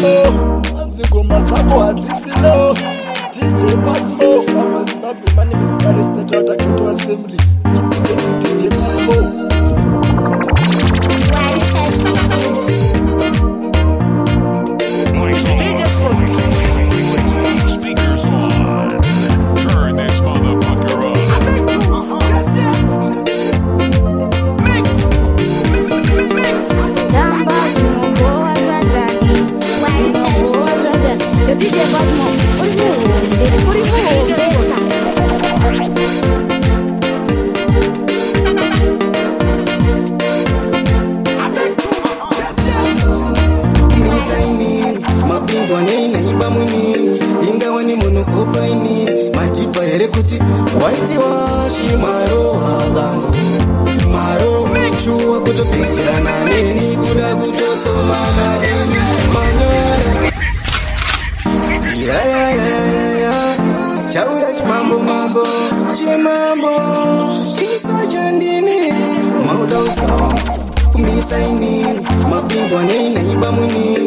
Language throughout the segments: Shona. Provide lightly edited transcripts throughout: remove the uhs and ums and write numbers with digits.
Pasmo, Anzigoma Taco Atisilo, DJ Pasmo, Mamas Babu, my name is Paris, the daughter to assembly, representing DJ Pasmo. Speakers on. Turn this motherfucker up. Whitey washi maro halango maro chua kuto picture na nini kuda kuto somana manyara ya chau ya mambo chimambo kisa jandini mauda uso kumisaini mapingo nina ibamuni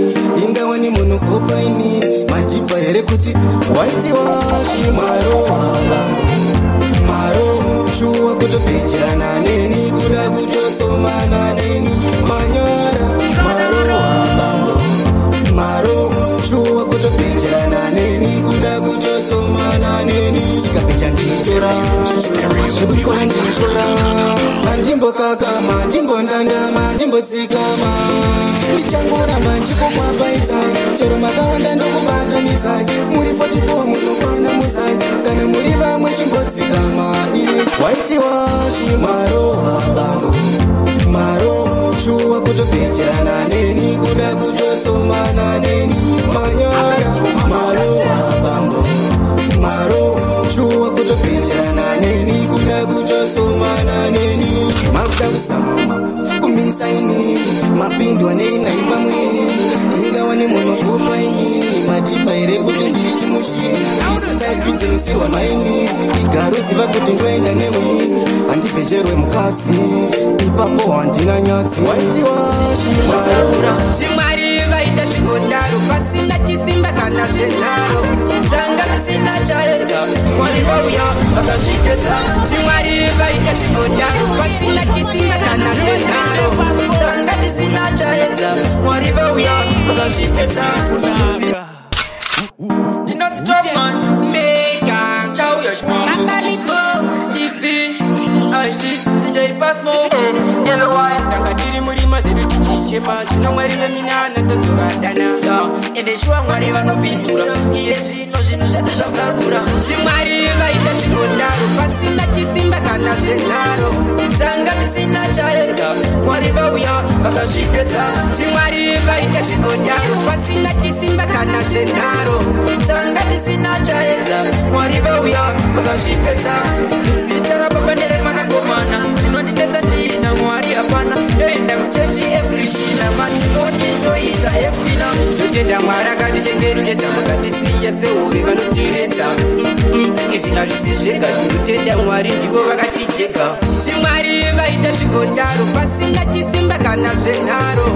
ingawa ni munukopa ini majipa here kuti whitey washi maro halango maro chua kuto picture na nini kuda kuto somana nini manyara maro halango maro chua kuto picture na nini kuda kuto somana nini sika picha ndichora shukura ndichora mandimbo kakama ndimbo ndandama ndimbo tsikama ndichangora manjiko kwabaita chero makawanda ndokubatanisa muri 44 munokwana muzai kana muri vamwe chimbotsikama Whitey washi maro halango maro chua kutopicture na nini kuda kutosomana nini manyara maro halango maro chua kutopicture na nini kuda kutosomana nini makutakusama kumisaini mapindwa nini naiba mwini ingawa ni monokopa ini madiba ere kuti ndiri chimushini saipinze msiwa maini igaro ziva kuti ndoenda nemwini handipecherwe mukadzi ipapo handina nyatsi Whitey washi maro Timwari vaita zvigodaro pasina chisimba kana zvenharo tanga tisina chaedza mwari vauya vakazvipedza Timwari vaita zvigodaro pasina chisimba kana zvenharo tanga tisina chaedza mwari vauya vakazvipedza Dinoti Dogman Mega chauya shmamaliko TV IT DJ Pasmo Yellow White tanga tiri murima zedu tichichema zvino mwari veminana tozoradana ende shuwa mwari vanopindura iye zvino zvinhu zvedu zvazarura Timwari vaita zvigodaro pasina chisimba kana zvenharo tanga tisina chaedza mwari vauya vakazvipedza Timwari vaita zvigodaro pasina chisimba kana zvenharo tanga tisina chaedza mwari vauya vakazvipedza zita baba ndere mwanakomana tinodinedza tiina mwari hapana ndoenda kuchechi everishina matinoni ndoita epina ndotenda mwari akatichengetedza vakatisiya sehove vanotiredza izvina zvisi zvega tinotenda mwari ndivo vakaticheka Timwari vaita zvigodaro pasina chisimba kana zvenharo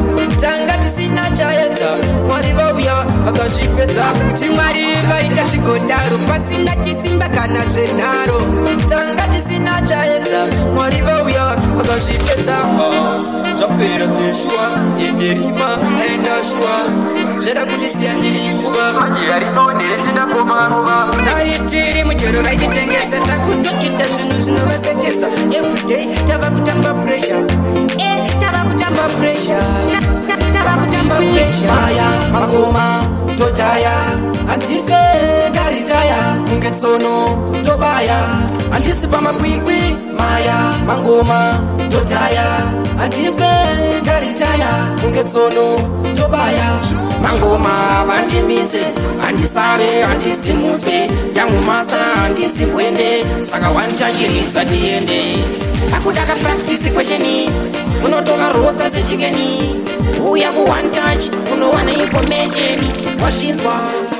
tanga tisina chaedza mwari vauya vakazvipedza Timwari vaita zvigodaro pasina chisimba kana zvenharo tanga tisina chaedza mwari vauya vakazvipedza zvapera zveshuwa enderima aenda shuwa zvada kundisiya ndiri nguva yarino neresina komaruva taitiri muchero vaititengesa takutoita zvinhu zvinovasekesa everyday tava kutamba pressure tava kutamba pressure tava kutamba pressure maya magoma totaya antife taritaya kunge tsono tobaya andisi pamakwikwi maya mangoma totaya antife taritaya kunge tsono tobaya mangoma vandimise handisare handisimuswe yangu masa handisimbwende saka wanditashirisa tiende akudaka practice questioni unotonga rosta sechikeni uya ku one touch unowana information wazvinzwa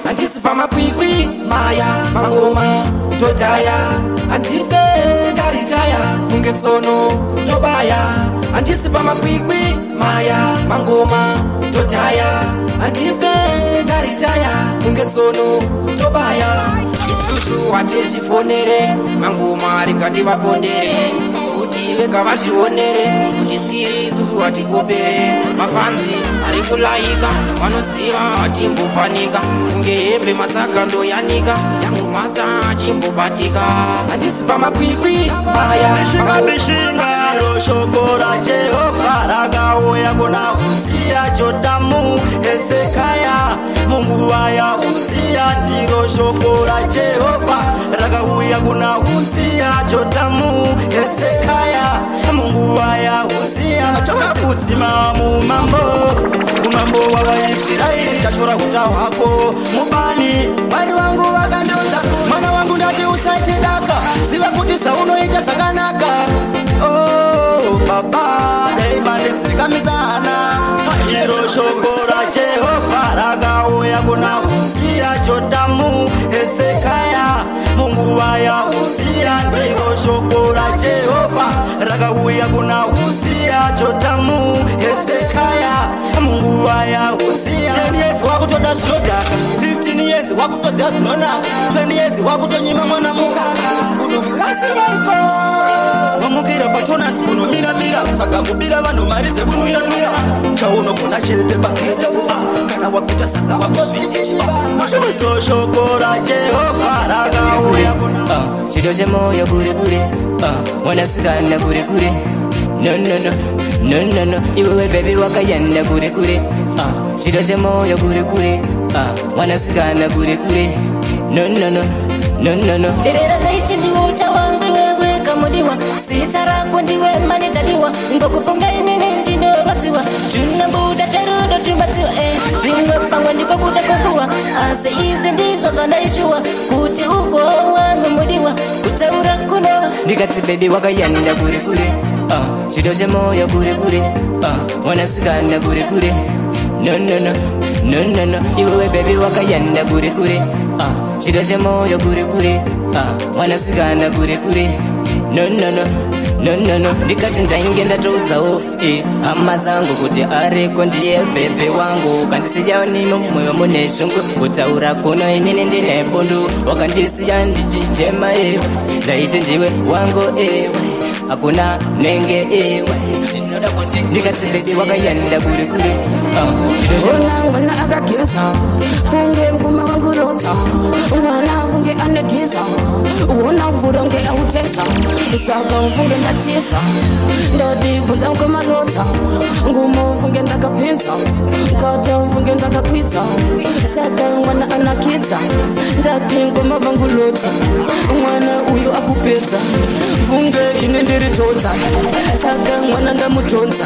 handisi pamakwikwi maya mangoma totaya antipe ndaritaya kunge tsono tobaya antisipa makwikwi maya mangoma totaya antipe ndaritaya kunge tsono tobaya isusu watezvifonere mangoma ringati vapondere kuti vega vazvionere kuti skiri isusu vatikopere mafanzi ari kulaika vanoziva hatimbopanika kunge hembe masaka ndoyanika yangu masta achimbobatika handisi pamakwikwi maya bishinga shoko la Jehova rakauya kuna Uzia Jotamu Hezekia Mungu waya Uzia ndiro shoko la Jehova rakauya kuna Uzia Jotamu Hezekia Mungu waya Uzia choka kutsima mu mambo wa Israeli chachora kuta wako mubani mwari wangu wakandoza mwana wangu ndati usaitidaka siva kuti saunoita zvakanaka oh baba deimanditsika mizana iro shoko ra Jehova rakauya kuna Uzia Jotamu Hezekia Mungu waya Uzia ndiro shoko ra Jehova rakauya kuna Uzia Jotamu Hezekia Mungu waya Uzia 10 years wakutoda zvinodhaka 15 years wakutodzia zvinonaka 20 years wakutonyima mwana mukaka unomurasiraiko wamukira patona unomira tsvaga kubira vanhu mari dzekunwira chaunogona chete pakete kuva kana wakuita sadza wakozvitichiva shoko ra Jehova rakauya kuna chiro chemoyo kure kure mwanasikana kure kure no iwewe baby wakayenda kure kure chiro chemoyo kure kure mwanasikana kure kure no terera naiti ndiwo chawangu wewe kamudiwa sita rako ndiwe manitadiwa ngokufunga inini ndinorodziwa tunambuda charudo tumbadziwa zvimwe pamwe ndiko kuda kokuwa asi izvi ndizvo zvandaishuwa kuti ugo wangu mudiwa kutaura kuna ndikati baby wakayenda kure kure chiro chemoyo kure kure mwanasikana kure kure no iwewe baby wakayenda kure kure chiro chemoyo kure kure mwanasikana kure kure no ndikati ndainge ndatoudzawo hama dzangu kuti ariko ndiye bebe wangu kandisiya nimo mumwoyo mune shungu kutaura kuno inini ndine bundu wakandisiya ndichichema ewe ndaiti ndiwe wangu ewe hakuna nenge ewe ndinoda kuti ndikati baby wakayenda kure kure mwana akageza funge mguma wangu rota mwana funge anegeza uona mvura nge autesa saka mfunge ndatisa ndadibvunza mguma rota ngumo funge ndakapinza kata mfunge ndakakwidza saka mwana anakidza ndati ngoma vangu rota mwana uyu akupedza funge ine ndiri tonza saka mwana ndamutonza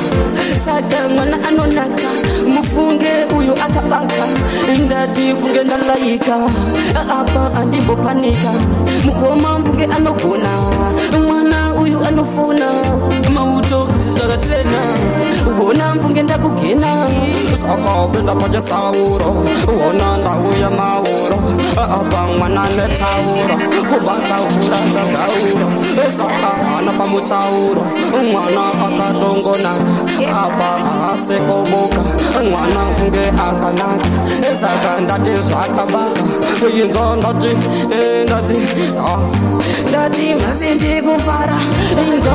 saka mwana anonaka mufunge uyu akabaka ndati funge ndalaika apa andimbopanika mukoma mfunge anogona mwana uyu anofuna mauto zakatrena uona mfunge ndakugena saka penda pacha sauro uona ndauya mauro apa mwana netauro kubata ura ndagauro saka ana pamutsauro mwana akatongona apa asekoboka mwana kunge akanaka saka ndati zvakabaka inzo ndati masindi kufara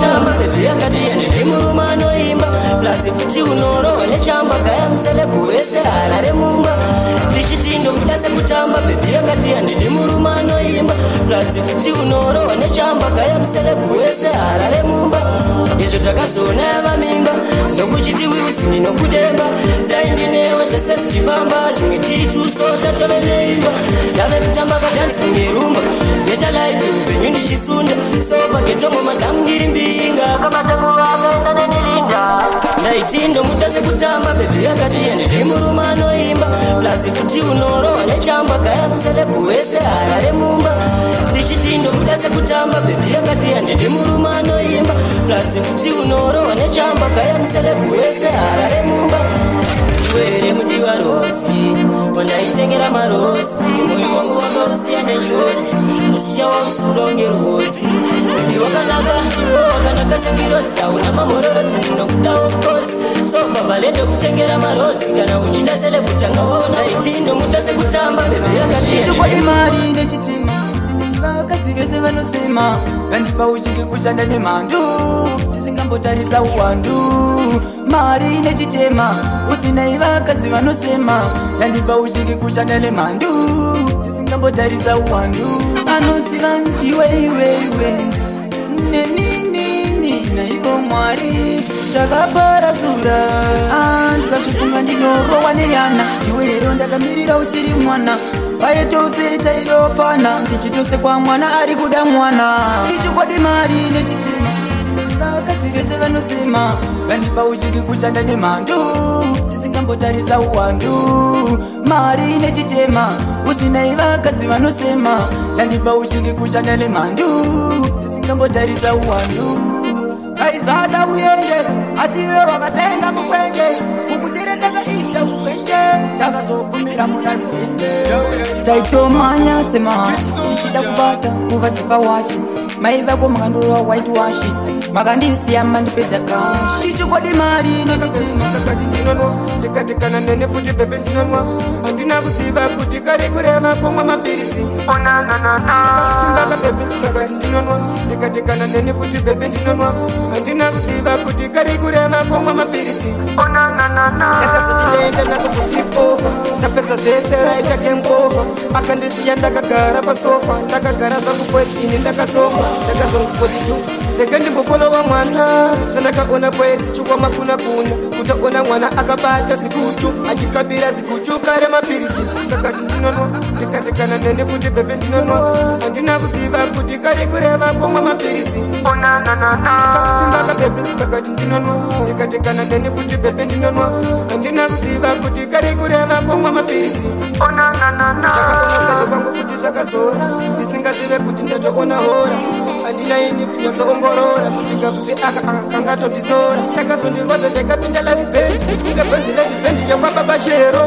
chamba baby yakati yende muruma noimba plasi futi unoro nechamba kaya mselebu wese harare mumba ndichitindo mudase kutamba baby yakati yende muruma noimba plasi futi unoro nechamba kaya mselebu wese harare mumba izvo takazona vamimba zokuchitiwi usini nokudemba daindinewe zvese zvichifamba zvimwe titusota tove neimba ndave kutamba kadansi ngerumba geta live upenyu ndichisunda sopa getongoma dzangu ndiri mbinga kabatanguva akaenda nenilinda ndaitindo mudase kutamba bebi yakati yende murume anoimba plasi futi unorowa nechamba kaya muselebu wese harare mumba ndichitindo mudase kutamba bebi yakati yende murume anoimba plasi futi unorowa nechamba kaya muselebu wese harare mumba ndiwere mudiwa rosi wandaitengera marosi moyo wangu wakausiya nenjodzi usiya wausuronge rwodzi ndiwakanaka sengirosi hauna mamhororodzi nokuda ofcourse so bavalendo kutengera marosi kana uchida sele kutanga waona itindo muda sekutamba bebe yakatiichokwa imari nechitima vakadzi vese vanosema vandipa uchinge kushanda nemhandu ndisingambotarisa uwandu mari nechitema usinai vakadzi vanosema yandipa uchinge kushanda nemhandu ndisingambotarisa uwandu anoziva ndiweiweiwe neninini naivo mwari chakaparasura ndikazvifunga ndinorowa neyana chiwerero ndakamirira uchiri mwana vaye tose taidopana ndichitose kwa mwana ari kuda mwana ichikwadi mari nechitema vakadzi vese vanosema vandipa uchinge kushanda nemhandu ndisingambotarisa uwandu mari nechitema usinai vakadzi vanosema yandipa uchinge kushanda nemhandu ndisingambotarisa uwandu aizada uyende asiwe wakasenga mukwenge ukutere ndakaita ukwenge ndakazogumira munaruzinde taitomanya sema ndichida kubata kuvadzipa wachi mai vako makandorova white washi makandisiya mandipedza kashi ichikwadi mari nechitima ndikatikana nene futi bebe ndinonwa handina kuziva kuti kari kurema komwa mapirisi onananana bebe kakati ndinonwa ndikatikana nene futi bebe ndinonwa handina kuziva kuti kari kurema komwa mapirisi onananana ndakazoti ndenda nakukusipova ndapedza zvese raita kembova akandisiya ndakagara pasofa ndakagara vangu kwezi ini ndakasoma ndakazongukotitu ndege ndimbofolowa mwana zvandakaona kwezi chikwama kuna kutaona mwana akabata zikuchu achikabira zikuchu kare mapirisi kakati ndinonwa ndikatikana nene futi bebe ndinonwa handina kuziva kuti kari kureva komwa mapirisi onananana bebe kakati ndinonwa ndikatikana nene futi bebe ndinonwa handina kuziva kuti kari kureva komwa mapirisi onananana ndakaona kwangu futi zvakazora ndisingazive kuti ndatoona hora handina ini kunyatsoongorora kuti gabupe kangatondizora chakazondirwadza ndakapinda lazibhendi ingabhenzi ledibhendi yakwababa shero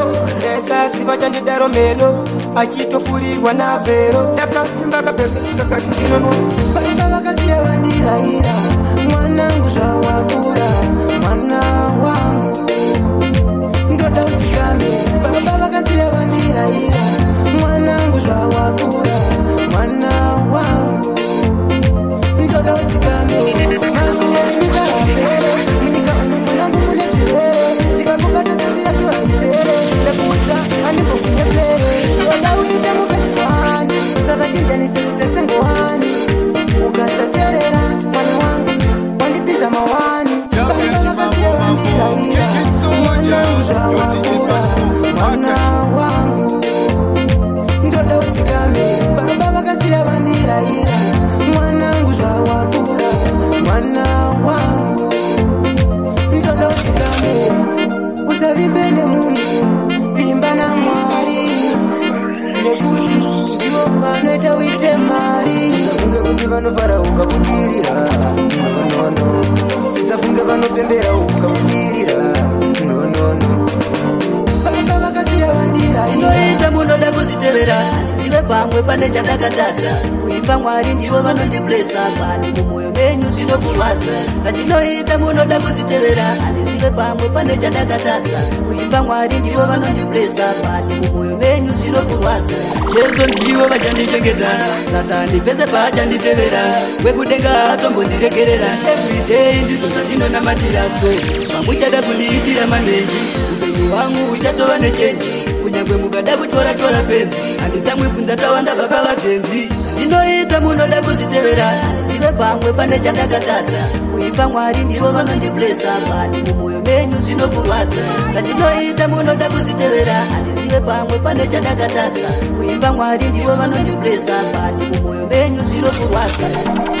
esasiva chandidaro meno achitofurirwa navhero ndakapfimba kabebe kakati ndinonwa vaika vakaziya vandiraira mwanangu zvawakura mwana wangu ndoda utsikame baba vakaziya vandiraira mwanangu zvawakura mwana wangu ndoda utsikame mazvinenikaapere munyika umu mwanangu mune zvirwere zvikakubata tsitsi yacho haipere ndakuudza andimbokunyepere ndoda uite mukadzi wani usakachinjanise kutasengohani ukasaterera mwana wangu wandipinza mawani baba vakaziya vandiraira mwanangu zvawakura mwana wangu ndoda utsikame baba vakaziya vandiraira mwanangu zvawakura mwana wangu ndoda utsikame usavimbe nemunhu vimba namwari nekuti ndivo vanoita uite mari usafunge kuti vanofara ukabudirira nonono usafunge vanopembera ukabudirira nonono baba vakaziya vandira inoita munoda kuzvitevera ndizive pamwe pane chandakatadza kuimba mwari ndivo vanondiblesa pani mumwoyo menyu zvinokurwadza zvandinoita munoda kuzvitevera handizive pamwe pane chandakatadza kuimba mwari ndivo vanondiblesa pani mumwoyo menyu zvinokurwadza jesu ndivo vachandichengeta satani pese paachanditevera wekudenga hatombondiregerera everyday ndizvo zvandinonamatira so pamuchada kundiitira manenji upenyu hwangu uchatova nechenji kunyangwe mukada kutora fenzi handitsamwibvunza tawanda baba vatenzi ndinoita munoda kuzvitevera handizive pamwe pane chandakatadza kuimba mwari ndivo vanondiblesa pani mumwoyo menyu zvinokurwadza zvandinoita munoda kuzvitevera handizive pamwe pane chandakatadza kuimba mwari ndivo vanondiblesa pani mumwoyo menyu zvinokurwadza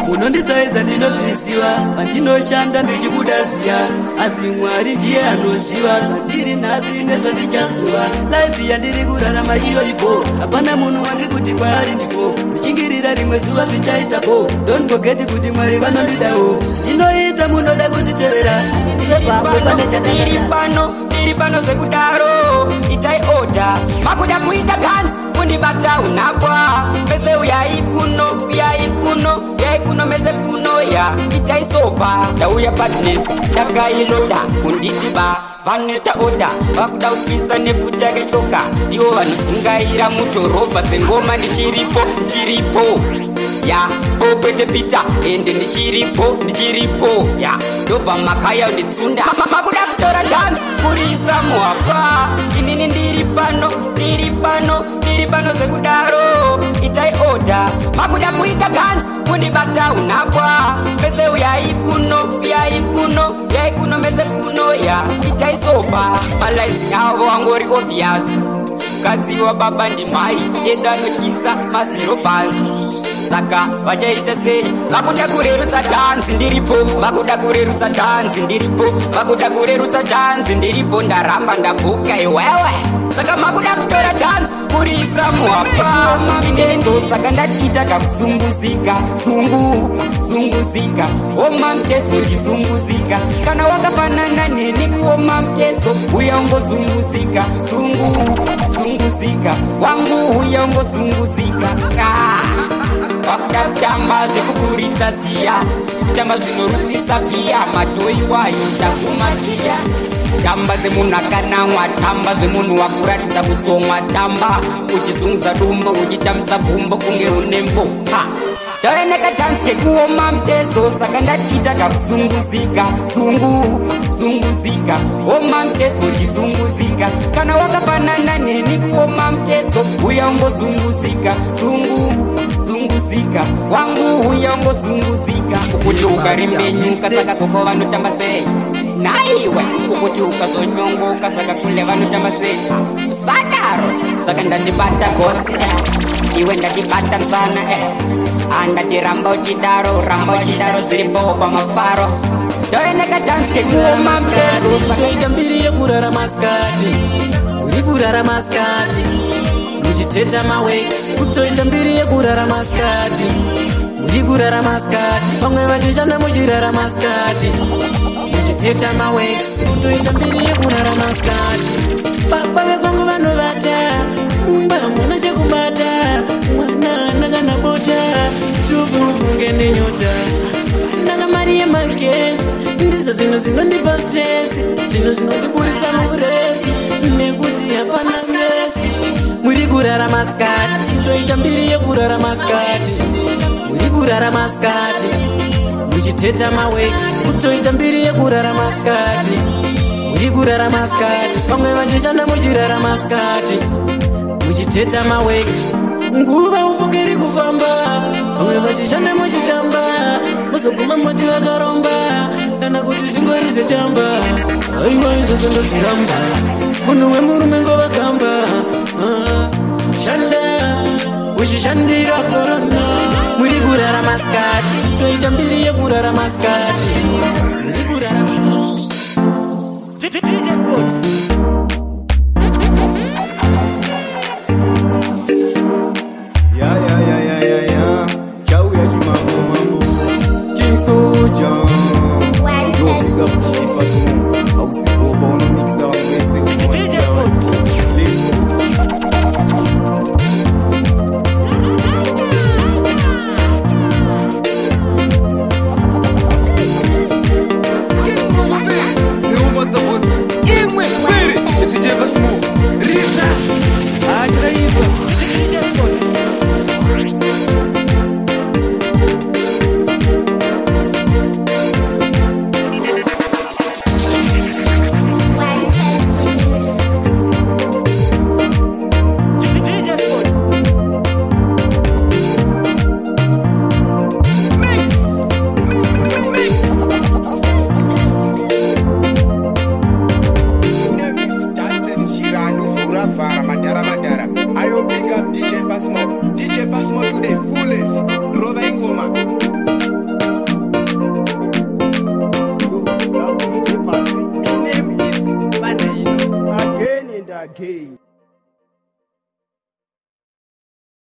munondisaidza ndinozviziva pandinoshanda ndichibuda ziya asi mwari ndiye anoziva zvandiri nhasi nezvandichazuva laifi yandiri kurarama iyo ipo hapana munhu wandiri kuti kwaari ndipo kuchingirira rimwe zuva zvichaitapo don't forget kuti Mwari vanondidawo. Ndinoita munoda kuzvitevera, zive pamwe pane chandakata. Ndiri pano sekudaro, itai order. Makuda kuita guns, kundibata unapwa. Mese uyai kuno, mese kuno ya. Itai sopa, tauya partners, takailoda, kunditiba. Vaneta order, vakuda kupisa nefuta kechoka. Ndiwo vanotsungaira mudhorobha sengoma ndichiripo. Ya, kwete pita, ende ndichiripo. Ya, ndobva makaya unditsunda. Makuda kutora chance, kurisa muhapa. Inini ndiri pano sekudaro. Itai order, makuda kuita guns, kundibata unapwa. Mese uyai kuno, mese kuno ya. Itai sopa, malaisi avo angori obvious. Kadziwa baba ndimai, enda nokisa mazero basi. Saka vachaita sei? Vakuda kurerutsa dance ndiripo, vakuda kurerutsa dance ndiripo, ndaramba ndabuka iwewe. Saka makuda kutora chance kurisa muhapa. Inenzo saka ndatiita kakusunguzika, sunguzika. Oma mtezo ndizunguzika, kana wakafanana neni kuoma mtezo. Uya ungozunguzika, sunguzika. Wangu uya ungozunguzika. Wakuda kutamba zvekuburitsa ziya, kutamba zvinorudzisa pia, madhoi wayo ndakumakiya. Tamba semunhu akanamwa, tamba zvemunhu wakuratidza kutsomwa, tamba uchizunguza dumbo, uchitambisa gumbo kunge unembo. Taoneka dance kekuoma mtezo, saka ndatiita kakusunguzika, sunguzika. Oma mtezo ndizunguzika, kana wakafanana neni kuoma mtezo. Uya ungozunguzika, sunguzika. Wangu uya ungozunguzika. Ukuti ukarimbenyuka saka koko vanotamba sei? Naiwe ukuti ukazonyongoka saka kule vanotamba sei? Sadaro saka ndandibata gotsi iwe ndandibata msana andatiramba uchidaro ziripo pamafaro. Taoneka dance kekuoma mtezo, sakaita mbiri yekurara maskati. Uri kurara maskati, uchiteta mawe. Kutoita mbiri yekurara maskati, uri kurara maskati. Vamwe vachishanda muchirara maskati, uchiteta mawe. Kutoita mbiri yekurara maskati. Baba vekwangu vanovata, mumba mwana chekubata. Mwana nakana bota, tuvufunge nenyota. Nanga mari yemagetsi, ndizo zinondipa stress. Zinondiburitsa muresi, nekuti hapana mesi. Muri kurara maskati, toita mbiri yekurara maskati. Muri kurara maskati, muchiteta mawe. Kutoita mbiri yekurara maskati, muri kurara maskati. Vamwe vachishanda muchirara maskati, muchiteta mawe. Nguva ufungiri kufamba, vamwe vachishanda muchitamba. Muzoguma moti vakaromba, kana kuti zvingori zvechamba. Aiwa izvozvo ndozviramba, munhu wemurume ngovakamba. Shanda uchishandira korona. Muri kurara maskati, toita mbiri yekurara maskati. Muri kurara Chauya chimambo King Soldier. Yo, big up DJ Pasmo. Hausipopa unomixa wangwese kumosia watu. Let's go. Seumba sabosi, imwe kwiri. DJ Pasmo, Rita. Achaiva. DJ Pasmo to the fullest. Drova ingoma. My name is Again and again.